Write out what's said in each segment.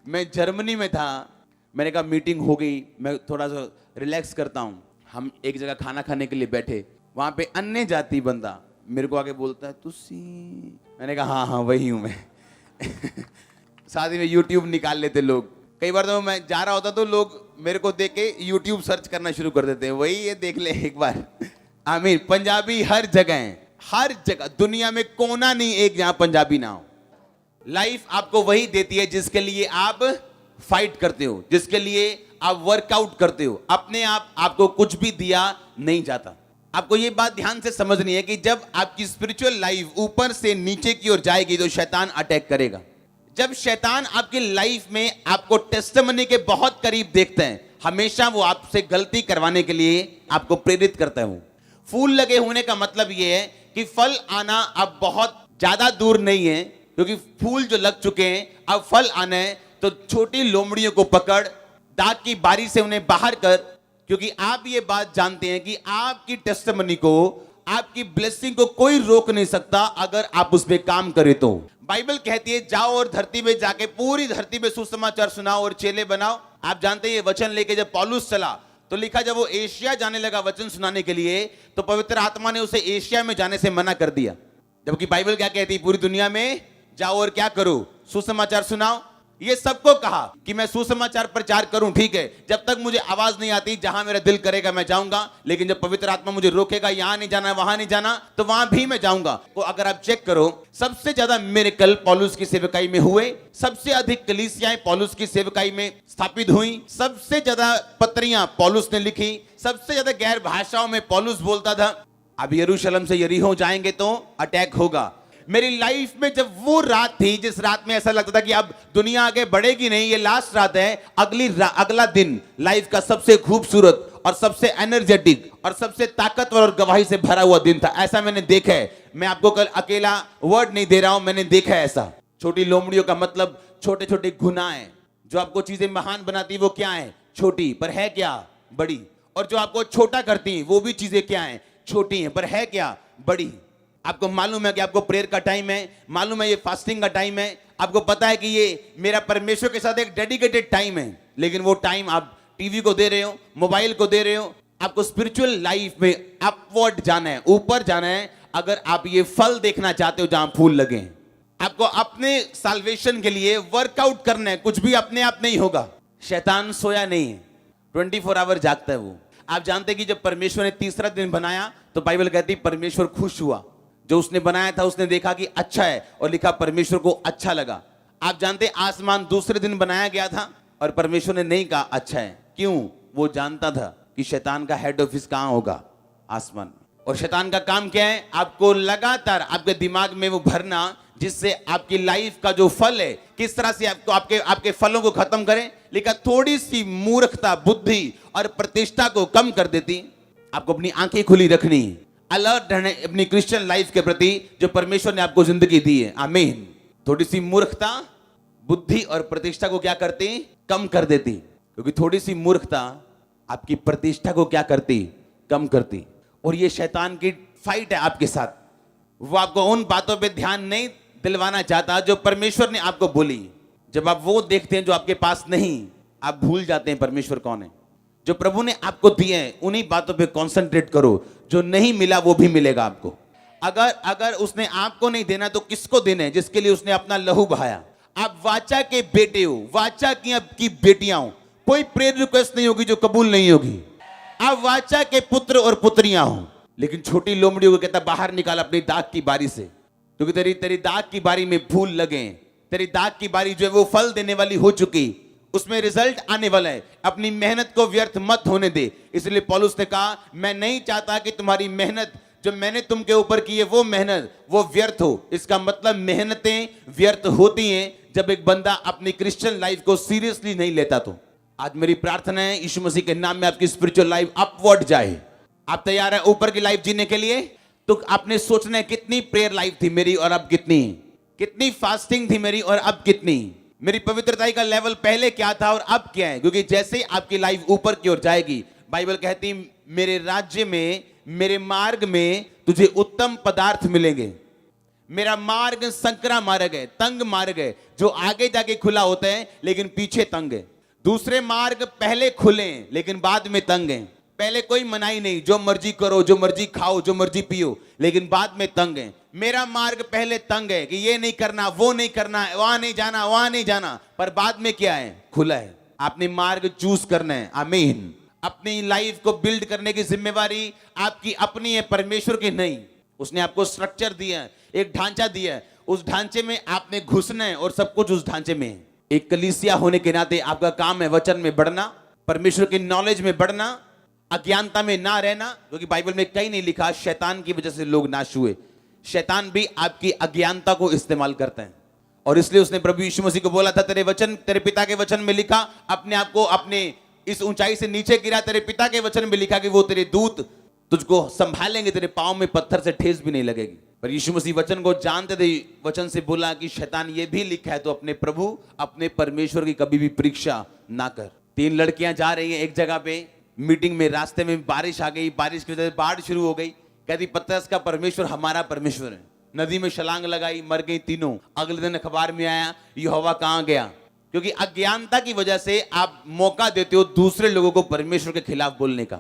मैं जर्मनी में था, मैंने कहा मीटिंग हो गई, मैं थोड़ा सा रिलैक्स करता हूँ। हम एक जगह खाना खाने के लिए बैठे, वहां पे अन्य जाति बंदा मेरे को आके बोलता है तुसी। मैंने कहा हाँ हाँ वही हूँ मैं। साथ ही में यूट्यूब निकाल लेते लोग। कई बार तो मैं जा रहा होता तो लोग मेरे को देख के यूट्यूब सर्च करना शुरू कर देते हैं, वही ये देख ले एक बार। आमीर पंजाबी हर जगह है, हर जगह, दुनिया में कोना नहीं एक जहां पंजाबी ना हो। लाइफ आपको वही देती है जिसके लिए आप फाइट करते हो, जिसके लिए आप वर्कआउट करते हो। अपने आप आपको कुछ भी दिया नहीं जाता। आपको ये बात ध्यान से समझनी है कि जब आपकी स्पिरिचुअल लाइफ ऊपर से नीचे की ओर जाएगी तो शैतान अटैक करेगा। जब शैतान आपकी लाइफ में आपको टेस्टिमनी के बहुत करीब देखते हैं, हमेशा वो आपसे गलती करवाने के लिए आपको प्रेरित करता है। फूल लगे होने का मतलब ये है कि फल आना अब बहुत ज्यादा दूर नहीं है, क्योंकि फूल जो लग चुके हैं, अब फल आना है। तो छोटी लोमड़ियों को पकड़, दाग की बारी से उन्हें बाहर कर, क्योंकि आप ये बात जानते हैं कि आपकी टेस्टिमनी को, आपकी ब्लेसिंग को कोई रोक नहीं सकता अगर आप उस पर काम करें तो। बाइबल कहती है जाओ और धरती में जाके पूरी धरती में सुसमाचार सुनाओ और चेले बनाओ। आप जानते हैं ये वचन लेके जब पौलुस चला तो लिखा जब वो एशिया जाने लगा वचन सुनाने के लिए, तो पवित्र आत्मा ने उसे एशिया में जाने से मना कर दिया। जबकि बाइबल क्या कहती है, पूरी दुनिया में जाओ और क्या करो, सुसमाचार सुनाओ। ये सबको कहा कि मैं सुसमाचार प्रचार करूं, ठीक है, जब तक मुझे आवाज नहीं आती, जहां मेरा दिल करेगा मैं जाऊंगा, लेकिन जब पवित्र आत्मा मुझे रोकेगा यहां नहीं जाना वहां नहीं जाना, तो वहां भी मैं जाऊंगा। तो अगर आप चेक करो, सबसे ज्यादा मिरेकल पौलुस की सेवकाई में हुए, सबसे अधिक कलीसियाएं पौलुस की सेवकाई में स्थापित हुई, सबसे ज्यादा पत्रियां पौलुस ने लिखी, सबसे ज्यादा गैर भाषाओं में पौलुस बोलता था। अब यरूशलेम से यरीहो जाएंगे तो अटैक होगा। मेरी लाइफ में जब वो रात थी जिस रात में ऐसा लगता था कि अब दुनिया आगे बढ़ेगी नहीं, ये लास्ट रात है, अगला दिन लाइफ का सबसे खूबसूरत और सबसे एनर्जेटिक और सबसे ताकतवर और गवाही से भरा हुआ दिन था। ऐसा मैंने देखा है। मैं आपको कल अकेला वर्ड नहीं दे रहा हूं, मैंने देखा है ऐसा। छोटी लोमड़ियों का मतलब छोटे छोटे गुनाह है। जो आपको चीजें महान बनाती वो क्या है, छोटी, पर है क्या, बड़ी। और जो आपको छोटा करती है वो भी चीजें क्या है, छोटी है, पर है क्या, बड़ी। आपको मालूम है कि आपको प्रेयर का टाइम है, मालूम है ये फास्टिंग का टाइम है, आपको पता है कि ये मेरा परमेश्वर के साथ एक डेडिकेटेड टाइम है, लेकिन वो टाइम आप टीवी को दे रहे हो, मोबाइल को दे रहे हो। आपको स्पिरिचुअल लाइफ में अपवर्ड जाना है, ऊपर जाना है। अगर आप ये फल देखना चाहते हो जहां फूल लगे, आपको अपने साल्वेशन के लिए वर्कआउट करना है। कुछ भी अपने आप नहीं होगा। शैतान सोया नहीं है, 24 आवर जागता है वो। आप जानते हैं कि जब परमेश्वर ने तीसरा दिन बनाया तो बाइबल कहती है परमेश्वर खुश हुआ। जो उसने बनाया था उसने देखा कि अच्छा है और लिखा परमेश्वर को अच्छा लगा। आप जानते हैं आसमान दूसरे दिन बनाया गया था और परमेश्वर ने नहीं कहा अच्छा है। क्यों? वो जानता था कि शैतान का हेड ऑफिस कहां होगा, आसमान में। और शैतान का काम क्या है, आपको लगातार आपके दिमाग में वो भरना, जिससे आपकी लाइफ का जो फल है किस तरह से आपको आपके फलों को खत्म करें। लिखा थोड़ी सी मूर्खता बुद्धि और प्रतिष्ठा को कम कर देती। आपको अपनी आंखें खुली रखनी, अलर्ट रहना अपनी क्रिश्चियन लाइफ के प्रति जो परमेश्वर ने आपको जिंदगी दी है। आमीन। थोड़ी सी मूर्खता बुद्धि और प्रतिष्ठा को क्या करती, कम कर देती। क्योंकि थोड़ी सी मूर्खता आपकी प्रतिष्ठा को क्या करती, कम करती। और ये शैतान की फाइट है आपके साथ। वो आपको उन बातों पे ध्यान नहीं दिलवाना चाहता जो परमेश्वर ने आपको बोली। जब आप वो देखते हैं जो आपके पास नहीं, आप भूल जाते हैं परमेश्वर कौन है। जो प्रभु ने आपको दिए हैं उन्हीं बातों पे कंसंट्रेट करो। जो नहीं मिला वो भी मिलेगा आपको। अगर उसने आपको नहीं देना तो किसको देना है, जिसके लिए उसने अपना लहू बहाया। आप वाचा के बेटे हो, वाचा की बेटियां हो। कोई प्रेयर रिक्वेस्ट नहीं होगी जो कबूल नहीं होगी। आप वाचा के पुत्र और पुत्रियां हो। लेकिन छोटी लोमड़ियों को कहता बाहर निकाल अपनी दाग की बारी से, क्योंकि तेरी दाग की बारी में फूल लगे। तेरी दाग की बारी जो है वो फल देने वाली हो चुकी, उसमें रिजल्ट आने वाला है। अपनी मेहनत को व्यर्थ मत होने दे। इसलिए पौलुस ने कहा मैं नहीं चाहता कि तुम्हारी मेहनत जो मैंने तुमके ऊपर की है वो मेहनत वो व्यर्थ हो। इसका मतलब मेहनतें व्यर्थ होती हैं जब एक बंदा अपनी क्रिश्चियन लाइफ को सीरियसली नहीं लेता। तो आज मेरी प्रार्थना है यीशु मसीह के नाम में आपकी स्पिरिचुअल लाइफ अपवर्ड जाए। आप तैयार है ऊपर की लाइफ जीने के लिए? तो आपने सोचना है कितनी प्रेयर लाइफ थी मेरी और अब कितनी फास्टिंग थी मेरी और अब कितनी, मेरी पवित्रता का लेवल पहले क्या था और अब क्या है। क्योंकि जैसे ही आपकी लाइफ ऊपर की ओर जाएगी, बाइबल कहती मेरे राज्य में, मेरे मार्ग में तुझे उत्तम पदार्थ मिलेंगे। मेरा मार्ग संकरा मार्ग है, तंग मार्ग है, जो आगे जाके खुला होता है लेकिन पीछे तंग है। दूसरे मार्ग पहले खुले हैं लेकिन बाद में तंग हैं। पहले कोई मनाही नहीं, जो मर्जी करो, जो मर्जी खाओ, जो मर्जी पियो, लेकिन बाद में तंग है। मेरा मार्ग पहले तंग है कि ये नहीं करना, वो नहीं करना, वहां नहीं जाना, वहां नहीं जाना, पर बाद में क्या है? खुला है। आपने मार्ग चूज करना है। आमीन। अपनी लाइफ को बिल्ड करने की जिम्मेवारी आपकी अपनी है, परमेश्वर की नहीं। उसने आपको स्ट्रक्चर दिया है, एक ढांचा दिया है, उस ढांचे में आपने घुसना है और सब कुछ उस ढांचे में है। एक कलीसिया होने के नाते आपका काम है वचन में बढ़ना, परमेश्वर की नॉलेज में बढ़ना, अज्ञानता में ना रहना, क्योंकि बाइबल में कहीं नहीं लिखा शैतान की वजह से लोग नाश हुए। शैतान भी आपकी अज्ञानता को इस्तेमाल करता है, और इसलिए उसने प्रभु यीशु मसीह को बोला था, तेरे वचन, तेरे पिता के वचन में लिखा, अपने आप को अपने इस ऊंचाई से नीचे गिरा, तेरे पिता के वचन में लिखा कि वो तेरे दूत तुझको संभालेंगे, तेरे पांव में पत्थर से ठेस भी नहीं लगेगी। पर यीशु मसीह वचन को जानते थे, वचन से बोला कि शैतान ये भी लिखा है तो अपने प्रभु, अपने परमेश्वर की कभी भी परीक्षा ना कर। 3 लड़कियां जा रही हैं एक जगह पे मीटिंग में, रास्ते में बारिश आ गई, बारिश की वजह से बाढ़ शुरू हो गई। कहती पतरस का परमेश्वर हमारा परमेश्वर है। नदी में छलांग लगाई, मर गई तीनों। अगले दिन अखबार में आया, यहोवा कहां गया? क्योंकि अज्ञानता की वजह से आप मौका देते हो दूसरे लोगों को परमेश्वर के खिलाफ बोलने का।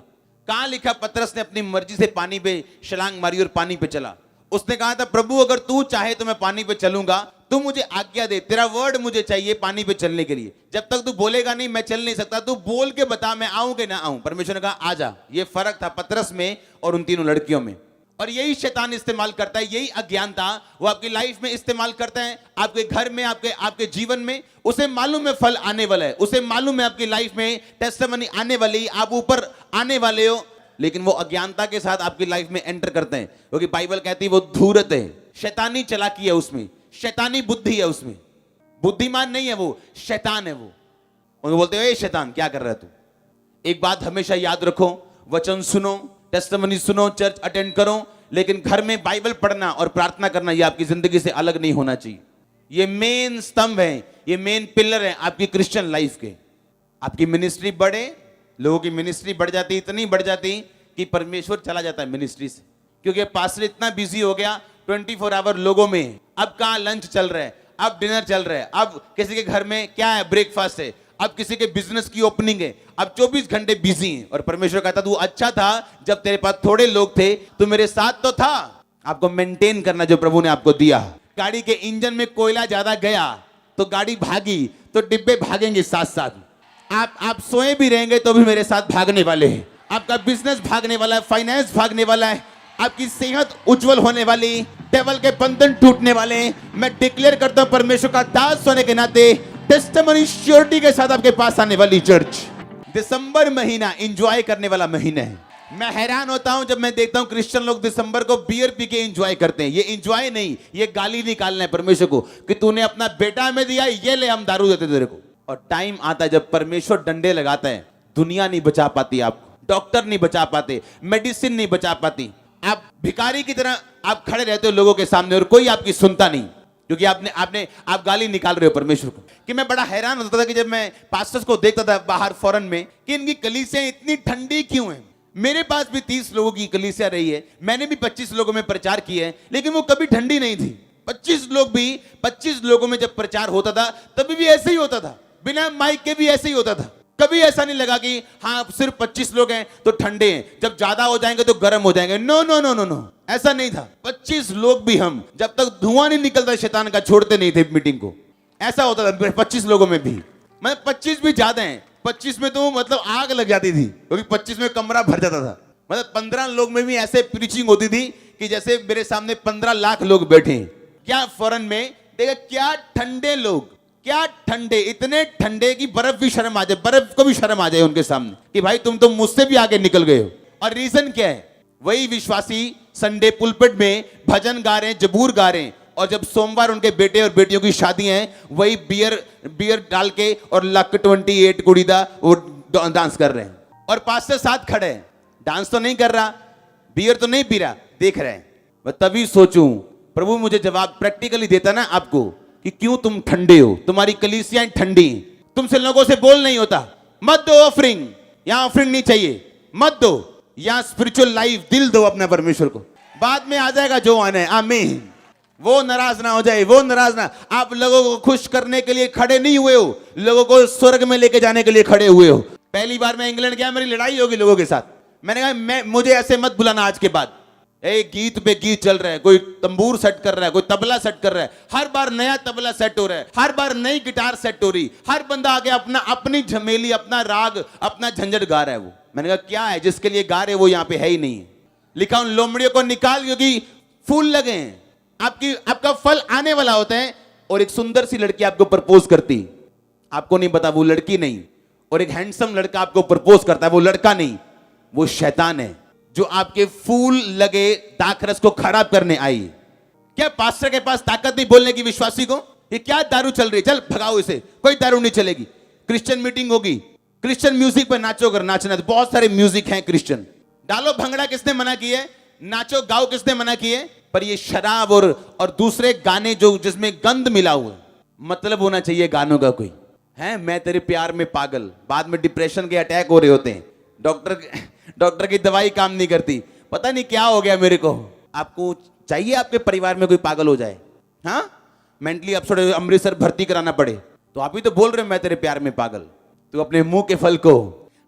कहां लिखा पतरस ने अपनी मर्जी से पानी पे छलांग मारी और पानी पे चला? उसने कहा था, प्रभु अगर तू चाहे तो मैं पानी पे चलूंगा, तू मुझे आज्ञा दे, तेरा वर्ड मुझे चाहिए पानी पे चलने के लिए। जब तक तू बोलेगा नहीं मैं चल नहीं सकता, तू बोल के बता मैं आऊं कि ना आऊं। परमेश्वर ने कहा आजा। ये फर्क था पतरस में और उन तीनों लड़कियों में। और यही शैतान इस्तेमाल करता है, यही अज्ञानता वो आपकी लाइफ में इस्तेमाल करता है, आपके घर में, आपके जीवन में। उसे मालूम है फल आने वाला है, उसे मालूम है आपकी लाइफ में टेस्टिमनी आने वाली, आप ऊपर आने वाले हो, लेकिन वो अज्ञानता के साथ आपकी लाइफ में एंटर करते हैं। क्योंकि बाइबल कहती है वो धूर्त है, शैतानी चालाकी है उसमें, शैतानी बुद्धि है उसमें। बुद्धिमान नहीं है वो, शैतान है वो। उनको बोलते हो ए शैतान क्या कर रहा है तू? एक बात हमेशा याद रखो, वचन सुनो, टेस्टिमनी सुनो, चर्च अटेंड करो, लेकिन घर में बाइबल पढ़ना और प्रार्थना करना ये आपकी जिंदगी से अलग नहीं होना चाहिए। ये मेन स्तंभ है, ये मेन पिलर है आपकी क्रिश्चियन लाइफ के। आपकी मिनिस्ट्री बढ़े, लोगों की मिनिस्ट्री बढ़ जाती, इतनी बढ़ जाती कि परमेश्वर चला जाता है मिनिस्ट्री से। क्योंकि पास्टर इतना बिजी हो गया 24 आवर लोगों में। अब कहाँ लंच चल रहा है, अब डिनर चल रहा है, अब किसी के घर में क्या है ब्रेकफास्ट है, अब किसी के बिजनेस की ओपनिंग है, अब 24 घंटे बिजी हैं। और परमेश्वर कहता तू अच्छा था जब तेरे पास थोड़े लोग थे, तू मेरे साथ तो था। आपको मेंटेन करना जो प्रभु ने आपको दिया। गाड़ी के इंजन में कोयला ज्यादा गया तो गाड़ी भागी, तो डिब्बे भागेंगे साथ साथ। आप सोए भी रहेंगे तो भी मेरे साथ भागने वाले हैं। आपका बिजनेस भागने वाला है, फाइनेंस भागने वाला है, आपकी सेहत उज्जवल होने वाली, टेबल के बंधन टूटने वाले हैं। मैं डिक्लेयर करता हूं परमेश्वर का दास होने के नाते, टेस्टिमनी श्योरिटी के साथ आपके पास आने वाली चर्च। दिसंबर महीना एंजॉय करने वाला महीना है। मैं हैरान होता हूं जब मैं देखता हूं क्रिश्चियन लोग दिसंबर को बियर पी के एंजॉय करते हैं। ये एंजॉय नहीं, ये गाली निकालना है परमेश्वर को कि तूने अपना बेटा हमें दिया, ये ले हम दारू देते तेरे को। और टाइम आता है जब परमेश्वर डंडे लगाता है, दुनिया नहीं बचा पाती आपको, डॉक्टर नहीं बचा पाते, मेडिसिन नहीं बचा पाती। आप भिखारी की तरह आप खड़े रहते हो लोगों के सामने और कोई आपकी सुनता नहीं, क्योंकि आप गाली निकाल रहे हो परमेश्वर को। कि मैं बड़ा हैरान होता था कि जब मैं पास्टर्स को देखता था बाहर फॉरेन में कि इनकी कलीसियां इतनी ठंडी क्यों हैं। मेरे पास भी 30 लोगों की कलीसिया रही है, मैंने भी 25 लोगों में प्रचार किया है, लेकिन वो कभी ठंडी नहीं थी। 25 लोगों में जब प्रचार होता था तभी भी ऐसे ही होता था, बिना माइक के भी ऐसे ही होता था। कभी ऐसा नहीं लगा कि हाँ सिर्फ 25 लोग हैं तो ठंडे हैं, जब ज्यादा हो जाएंगे तो गर्म हो जाएंगे। No no no no no, ऐसा नहीं था। 25 लोग भी हम जब तक धुआं नहीं निकलता शैतान का छोड़ते नहीं थे मीटिंग को। ऐसा होता था 25 लोगों में भी। मतलब 25 भी ज्यादा हैं, 25 में तो मतलब आग लग जाती थी, क्योंकि 25 में कमरा भर जाता था। मतलब 15 लोग में भी ऐसे प्रीचिंग होती थी कि जैसे मेरे सामने 15 लाख लोग बैठे हैं। क्या फॉरेन में देखा, क्या ठंडे लोग, क्या ठंडे, इतने ठंडे कि बर्फ भी शर्म आ जाए, बर्फ को भी शर्म आ जाए उनके सामने कि भाई तुम तो मुझसे भी आगे निकल गए हो। और रीजन क्या है? वही विश्वासी संडे पुलपिट में भजन गा रहे हैं, जबूर गा रहे हैं, और जब सोमवार उनके बेटे और बेटियों की शादी है, वही बियर डाल के और लक 28 कुड़ी दा वो डांस कर रहे हैं। और पास्टर साथ खड़े हैं, डांस तो नहीं कर रहा, बियर तो नहीं पी रहा, देख रहे हैं। मैं तभी सोचूं प्रभु मुझे जवाब प्रैक्टिकली देता ना आपको कि क्यों तुम ठंडे हो, तुम्हारी कलीसियां ठंडी, तुमसे लोगों से बोल नहीं होता। मत दो ऑफरिंग, यहां ऑफरिंग नहीं चाहिए, मत दो। यहां स्पिरिचुअल लाइफ, दिल दो अपने परमेश्वर को, बाद में आ जाएगा जो आना है। आमीन। वो नाराज ना हो जाए, वो नाराज ना। आप लोगों को खुश करने के लिए खड़े नहीं हुए हो, लोगों को स्वर्ग में लेके जाने के लिए खड़े हुए हो। पहली बार मैं इंग्लैंड गया, मेरी लड़ाई होगी लोगों के साथ। मैंने कहा मुझे ऐसे मत बुलाना आज के बाद। गीत पे गीत चल रहा है, कोई तंबूर सेट कर रहा है, कोई तबला सेट कर रहा है, हर बार नया तबला सेट हो रहा है, हर बार नई गिटार सेट हो रही, हर बंदा आके अपनी झमेली, अपना राग, अपना झंझट गा रहा है। वो मैंने कहा क्या है, जिसके लिए गा रहे वो यहाँ पे है ही नहीं। लिखा उन लोमड़ियों को निकाल, क्योंकि फूल लगे हैं, आपका फल आने वाला होता है। और एक सुंदर सी लड़की आपको प्रपोज करती, आपको नहीं पता वो लड़की नहीं। और एक हैंडसम लड़का आपको प्रपोज करता है, वो लड़का नहीं, वो शैतान है, जो आपके फूल लगे दाखरस को खराब करने आई। क्या पास्टर के पास ताकत नहीं बोलने की विश्वासी को? ये क्या दारू चल रही है, चल भगाओ इसे। कोई दारू नहीं चलेगी। क्रिश्चियन मीटिंग होगी, क्रिश्चियन म्यूजिक पे नाचो। अगर नाचना तो बहुत सारे म्यूजिक हैं क्रिश्चियन। डालो भंगड़ा, किसने मना किए? नाचो गाओ, किसने मना किए? पर ये शराब और दूसरे गाने जो जिसमें गंध मिला हुआ, मतलब होना चाहिए गानों का कोई है। मैं तेरे प्यार में पागल, बाद में डिप्रेशन के अटैक हो रहे होते हैं, डॉक्टर की दवाई काम नहीं करती, पता नहीं क्या हो गया मेरे को। आपको चाहिए आपके परिवार में कोई पागल हो जाए? हाँ, मेंटली अपसेट, अमृतसर भर्ती कराना पड़े, तो आप ही तो बोल रहे हो मैं तेरे प्यार में पागल। तो अपने मुंह के फल को।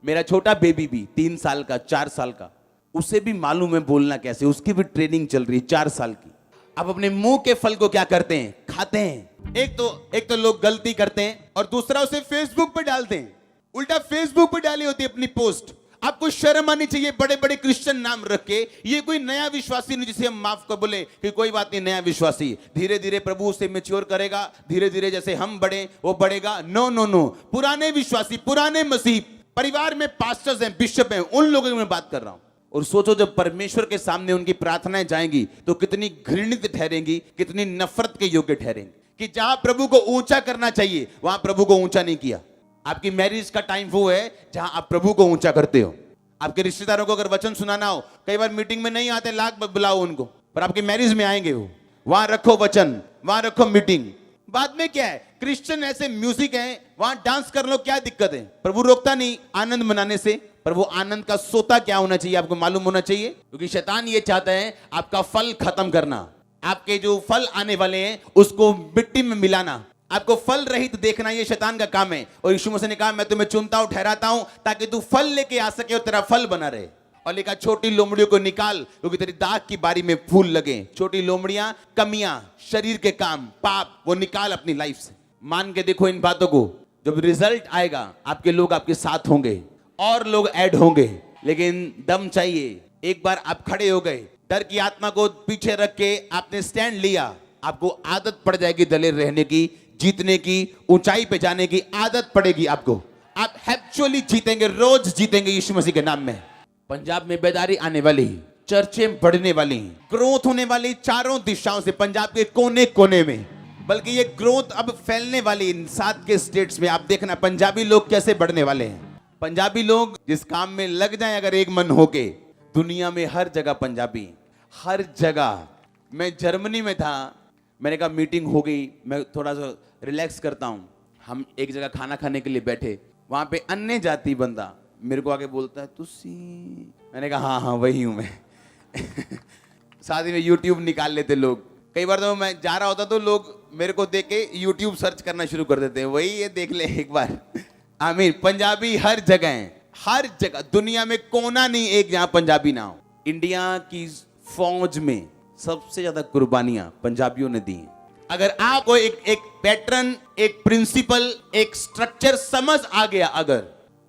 मेरा छोटा बेबी भी 3 साल का, 4 साल का, उसे भी मालूम है बोलना कैसे, उसकी भी ट्रेनिंग चल रही है 4 साल की। अब अपने मुंह के फल को क्या करते हैं? खाते हैं। एक तो लोग गलती करते हैं और दूसरा उसे फेसबुक पर डालते हैं। उल्टा फेसबुक पर डाली होती है अपनी पोस्ट। आपको शर्म आनी चाहिए बड़े बड़े क्रिश्चियन नाम रख के। ये कोई नया विश्वासी नहीं जिसे हम माफ कर बोले कि कोई बात नहीं, नया विश्वासी धीरे धीरे प्रभु उसे मैच्योर करेगा, धीरे धीरे जैसे हम बढ़े वो बढ़ेगा। नो नो नो, पुराने विश्वासी, पुराने मसीह, परिवार में पास्टर्स हैं, बिशप हैं, उन लोगों की मैं बात कर रहा हूं। और सोचो जब परमेश्वर के सामने उनकी प्रार्थनाएं जाएंगी तो कितनी घृणित ठहरेंगी, कितनी नफरत के योग्य ठहरेंगी। कि जहां प्रभु को ऊंचा करना चाहिए वहां प्रभु को ऊंचा नहीं किया। आपकी मैरिज का टाइम वो है जहां आप प्रभु को ऊंचा करते हो। आपके रिश्तेदारों को अगर वचन सुनाना हो, कई बार मीटिंग में नहीं आते, लाख बुलाओ उनको, पर आपकी मैरिज में आएंगे वो। वहां रखो वचन, वहां रखो मीटिंग। बाद में क्या है, क्रिश्चियन ऐसे म्यूजिक है, वहां डांस कर लो, क्या दिक्कत है? प्रभु रोकता नहीं आनंद मनाने से, पर वो आनंद का सोता क्या होना चाहिए आपको मालूम होना चाहिए। क्योंकि शैतान ये चाहता है आपका फल खत्म करना, आपके जो फल आने वाले हैं उसको मिट्टी में मिलाना, आपको फल रहित देखना, ये शैतान का काम है। और यीशु मसीह ने कहा मैं तुम्हें चुनता हूं, ठहराता हूं ताकि तू फल लेके आ सके और तेरा फल बना रहे। और लिखा छोटी लोमड़ियों को निकाल क्योंकि तेरी दाग की बारी में फूल लगे। छोटी लोमड़ियां, कमियां, शरीर के काम, पाप, वो निकाल अपनी लाइफ से। मान के देखो इन बातों को, जब रिजल्ट आएगा आपके लोग आपके साथ होंगे और लोग ऐड होंगे, लेकिन दम चाहिए। एक बार आप खड़े हो गए, डर की आत्मा को पीछे रख के आपने स्टैंड लिया, आपको आदत पड़ जाएगी दलेर रहने की, जीतने की, ऊंचाई पे जाने की आदत पड़ेगी आपको। आप हैप्चुअली जीतेंगे, रोज जीतेंगे यीशु मसीह के नाम में। पंजाब में बेदारी आने वाली, चर्चें बढ़ने वाली, ग्रोथ होने वाली चारों दिशाओं से, पंजाब के कोने कोने में। बल्कि ये ग्रोथ अब फैलने वाली इन 7 के स्टेट्स में। आप देखना पंजाबी लोग कैसे बढ़ने वाले हैं। पंजाबी लोग जिस काम में लग जाएं अगर एक मन होके, दुनिया में हर जगह पंजाबी, हर जगह। मैं जर्मनी में था, मैंने कहा मीटिंग हो गई, मैं थोड़ा सा रिलैक्स करता हूँ। हम एक जगह खाना खाने के लिए बैठे, वहां पे अन्य जाति बंदा मेरे को आके बोलता है तुसी। मैंने कहा हाँ हाँ वही हूँ मैं। साथ ही में यूट्यूब निकाल लेते लोग। कई बार तो मैं जा रहा होता तो लोग मेरे को देख के यूट्यूब सर्च करना शुरू कर देते हैं, वही ये देख ले एक बार। आमीर पंजाबी हर जगह है, हर जगह, दुनिया में कोना नहीं एक जहां पंजाबी ना हो। इंडिया की फौज में सबसे ज्यादा कुर्बानियां पंजाबियों ने दी हैं। अगर आपको एक पैटर्न, एक प्रिंसिपल, एक स्ट्रक्चर समझ आ गया अगर,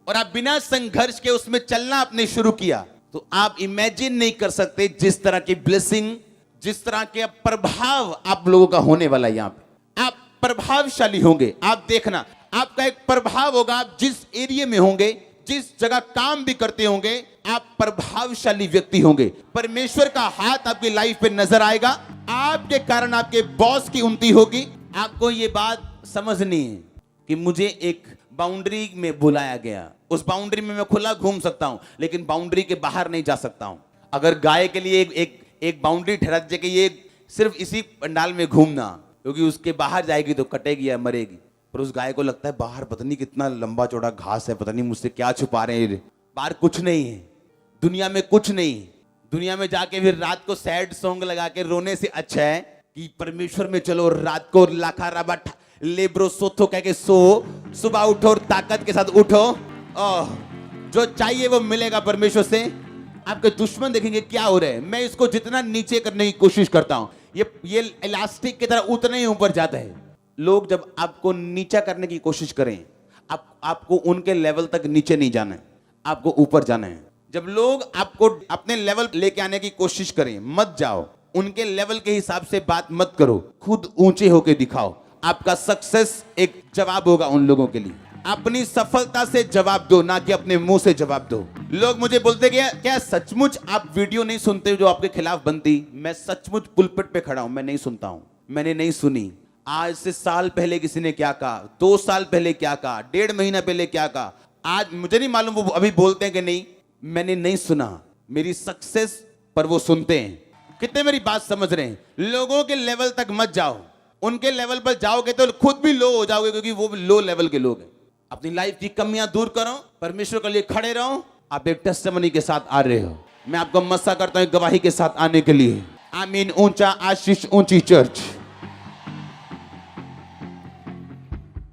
और आप बिना संघर्ष के उसमें चलना आपने शुरू किया, तो आप इमेजिन नहीं कर सकते जिस तरह की ब्लेसिंग, जिस तरह के प्रभाव आप लोगों का होने वाला है। यहां पे आप प्रभावशाली होंगे। आप देखना आपका एक प्रभाव होगा, आप जिस एरिया में होंगे, जिस जगह काम भी करते होंगे, आप प्रभावशाली व्यक्ति होंगे। परमेश्वर का हाथ आपकी लाइफ पे नजर आएगा। आपके कारण आपके बॉस की उन्नति होगी। आपको ये बात समझनी है कि मुझे एक बाउंड्री में बुलाया गया, उस बाउंड्री में मैं खुला घूम सकता हूं, लेकिन बाउंड्री के बाहर नहीं जा सकता हूं। अगर गाय के लिए एक बाउंड्री ठहरा दीजिए कि ये सिर्फ इसी पंडाल में घूमना, क्योंकि उसके बाहर जाएगी तो कटेगी या मरेगी। पर उस गाय को लगता है बाहर पता नहीं कितना लंबा चौड़ा घास है, पता नहीं मुझसे क्या छुपा रहे हैं, बाहर कुछ नहीं है, दुनिया में कुछ नहीं। दुनिया में जाके फिर रात को सैड सॉन्ग लगा के रोने से अच्छा है कि परमेश्वर में चलो, रात को लाखा रबा लेब्रो सोथो कह के सो, सुबह उठो और ताकत के साथ उठो। जो चाहिए वो मिलेगा परमेश्वर से। आपके दुश्मन देखेंगे क्या हो रहा है, मैं इसको जितना नीचे करने की कोशिश करता हूं, ये इलास्टिक की तरह उतना ही ऊपर जाता है। लोग जब आपको नीचा करने की कोशिश करें, आपको उनके लेवल तक नीचे नहीं जाना है, आपको ऊपर जाना है। जब लोग आपको अपने लेवल लेके आने की कोशिश करें, मत जाओ, उनके लेवल के हिसाब से बात मत करो, खुद ऊंचे होके दिखाओ। आपका सक्सेस एक जवाब होगा उन लोगों के लिए। अपनी सफलता से जवाब दो, ना कि अपने मुंह से जवाब दो। लोग मुझे बोलते क्या सचमुच आप वीडियो नहीं सुनते जो आपके खिलाफ बनती? मैं सचमुच पुलपिट पे खड़ा हूं, मैं नहीं सुनता हूं, मैंने नहीं सुनी। आज से साल पहले किसी ने क्या कहा, 2 साल पहले क्या कहा, 1.5 महीना पहले क्या कहा, आज मुझे नहीं मालूम वो अभी बोलते हैं कि नहीं, मैंने नहीं सुना। मेरी सक्सेस पर वो सुनते हैं। कितने मेरी बात समझ रहे हैं? लोगों के लेवल तक मत जाओ, उनके लेवल पर जाओगे तो खुद भी लो हो जाओगे, क्योंकि वो लो लेवल के लोग हैं। अपनी लाइफ की कमियां दूर करो, परमेश्वर के लिए खड़े रहो। आप एक टेस्टिमनी के साथ आ रहे हो, मैं आपको मस्सा करता हूं गवाही के साथ आने के लिए। आमीन। ऊंचा आशीष, ऊंची चर्च।